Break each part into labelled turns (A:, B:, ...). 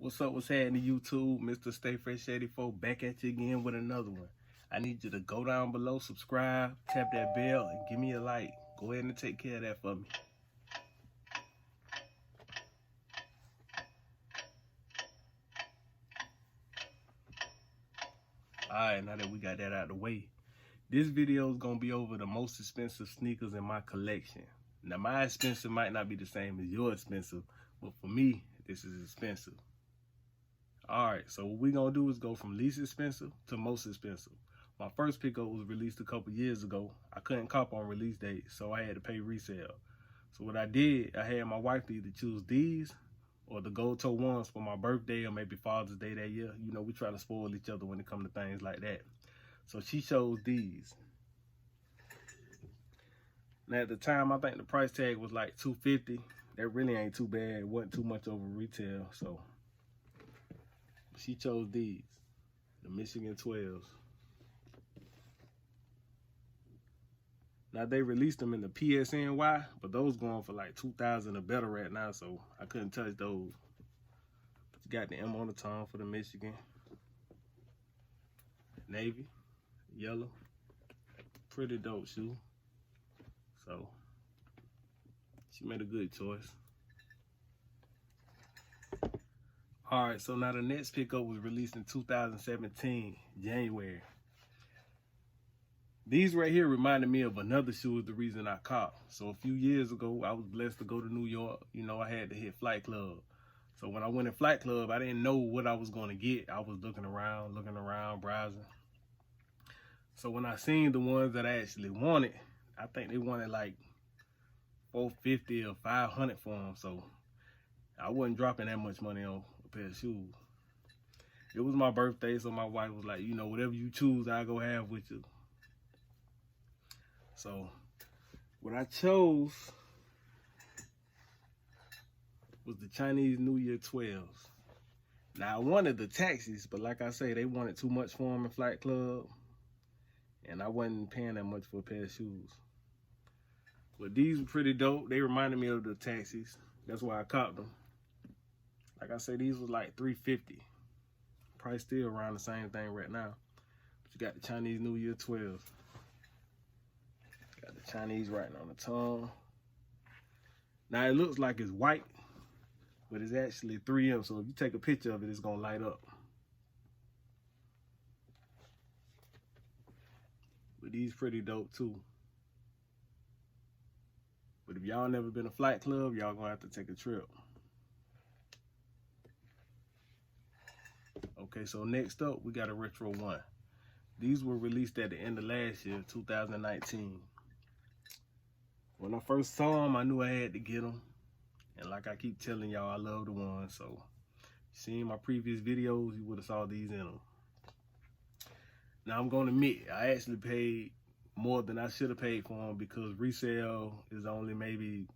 A: What's up? What's happening, YouTube? Mr. Stay Fresh 84 back at you again with another one. I need you to go down below, subscribe, tap that bell, and give me a like. Go ahead and take care of that for me. Alright, now that we got that out of the way, this video is going to be over the most expensive sneakers in my collection. Now, my expensive might not be the same as your expensive, but for me, this is expensive. Alright, so what we're going to do is go from least expensive to most expensive. My first pickup was released a couple years ago. I couldn't cop on release date, so I had to pay resale. So what I did, I had my wife to either choose these or the gold toe ones for my birthday or maybe Father's Day that year. You know, we try to spoil each other when it comes to things like that. So she chose these. Now at the time, I think the price tag was like $250. That really ain't too bad. It wasn't too much over retail, so she chose these, the Michigan 12s. Now they released them in the PSNY, but those going for like $2,000 or better right now, so I couldn't touch those. But you got the M on the tongue for the Michigan. Navy, yellow, pretty dope shoe. So she made a good choice. All right, so now the next pickup was released in 2017, January. These right here reminded me of another shoe is the reason I caught. So a few years ago, I was blessed to go to New York. You know, I had to hit Flight Club. So when I went in Flight Club, I didn't know what I was going to get. I was looking around, browsing. So when I seen the ones that I actually wanted, I think they wanted like $450 or $500 for them. So I wasn't dropping that much money on a pair of shoes. It was my birthday, so my wife was like, you know, whatever you choose, I'll go have with you. So what I chose was the Chinese New Year 12s. Now I wanted the taxis, but like I say, they wanted too much for them in Flight Club, and I wasn't paying that much for a pair of shoes. But these were pretty dope. They reminded me of the taxis. That's why I copped them. Like I say, these was like $350. Price still around the same thing right now. But you got the Chinese New Year 12s. Got the Chinese writing on the tongue. Now it looks like it's white, but it's actually 3M. So if you take a picture of it, it's gonna light up. But these pretty dope too. But if y'all never been to Flight Club, y'all gonna have to take a trip. Okay, so next up, we got a Retro 1. These were released at the end of last year, 2019. When I first saw them, I knew I had to get them. And like I keep telling y'all, I love the ones. So, seeing my previous videos, you would have saw these in them. Now, I'm going to admit, I actually paid more than I should have paid for them because resale is only maybe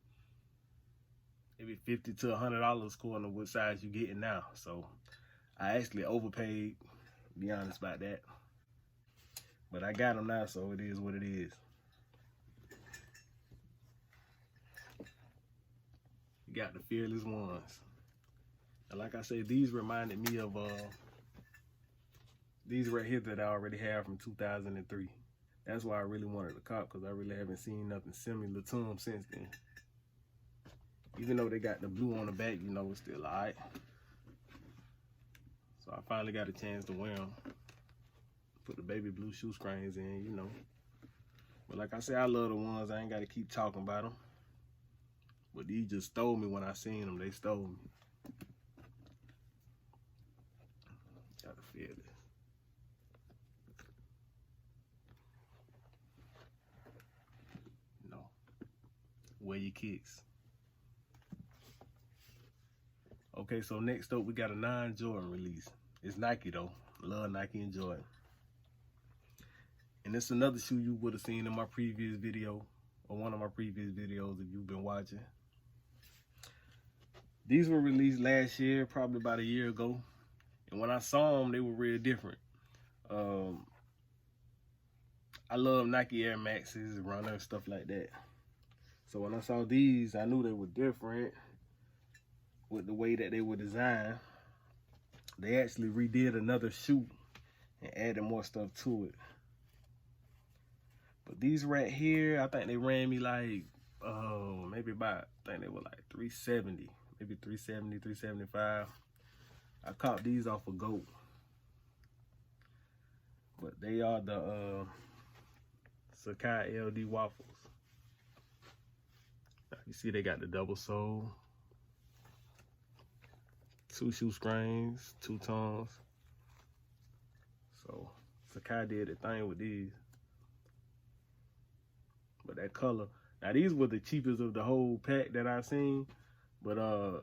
A: $50 to $100 according to what size you're getting now. So, I actually overpaid, to be honest about that. But I got them now, so it is what it is. You got the Fearless ones. And like I said, these reminded me of these right here that I already have from 2003. That's why I really wanted to cop, because I really haven't seen nothing similar to them since then. Even though they got the blue on the back, you know, it's still alright. So I finally got a chance to wear them. Put the baby blue shoe screens in, you know. But like I said, I love the ones. I ain't got to keep talking about them. But these just stole me when I seen them. They stole me. Gotta feel this. No. Wear your kicks. Okay, so next up, we got a non-Jordan release. It's Nike though. Love Nike and Jordan. And it's another shoe you would have seen in my previous video, or one of my previous videos if you've been watching. These were released last year, probably about a year ago. And when I saw them, they were real different. I love Nike Air Maxes, Runner, stuff like that. So when I saw these, I knew they were different with the way that they were designed. They actually redid another shoe and added more stuff to it. But these right here, I think they ran me like, maybe about, I think they were like 370, maybe 370, 375. I caught these off of GOAT. But they are the Sacai LD waffles. You see they got the double sole, 2 shoe screens, 2 tongues. So Sacai did the thing with these. But that color, now these were the cheapest of the whole pack that I've seen. But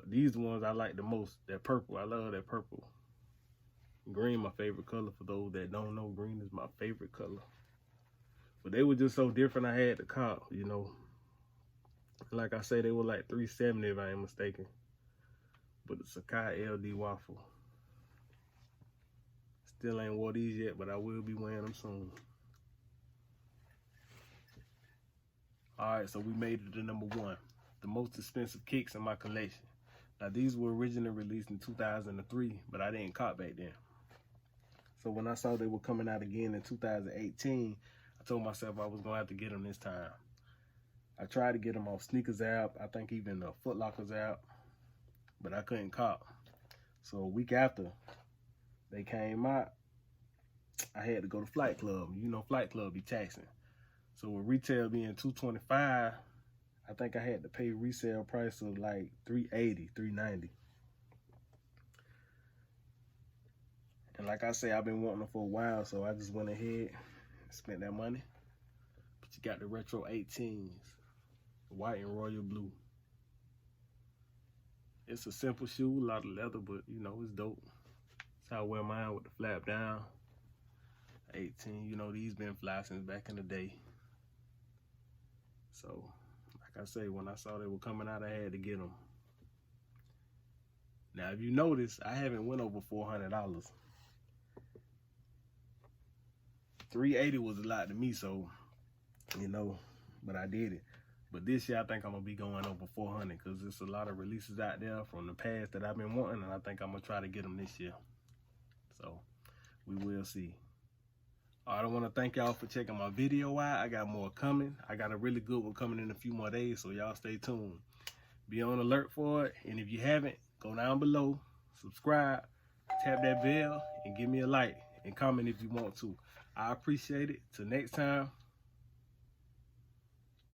A: these ones I like the most. That purple, I love that purple. Green, my favorite color. For those that don't know, green is my favorite color. But they were just so different, I had to cop, you know. Like I say, they were like 370 if I ain't mistaken. But the Sacai LD waffle. Still ain't wore these yet, but I will be wearing them soon. Alright, so we made it to number 1. The most expensive kicks in my collection. Now these were originally released in 2003, but I didn't cop back then. So when I saw they were coming out again in 2018, I told myself I was gonna have to get them this time. I tried to get them off Sneakers app, I think even the Foot Lockers app, but I couldn't cop. So a week after they came out, I had to go to Flight Club. You know Flight Club be taxing. So with retail being $225, I think I had to pay resale price of like $380, $390. And like I say, I've been wanting them for a while, so I just went ahead and spent that money. But you got the Retro 18s, white and royal blue. It's a simple shoe, a lot of leather, but you know, it's dope. That's how I wear mine with the flap down. 18, you know, these been fly since back in the day. So, like I say, when I saw they were coming out, I had to get them. Now, if you notice, I haven't went over $400. $380 was a lot to me, so, you know, but I did it. But this year, I think I'm going to be going over 400 because there's a lot of releases out there from the past that I've been wanting, and I think I'm going to try to get them this year. So, we will see. I want to thank y'all for checking my video out. I got more coming. I got a really good one coming in a few more days, so y'all stay tuned. Be on alert for it, and if you haven't, go down below, subscribe, tap that bell, and give me a like, and comment if you want to. I appreciate it. Till next time.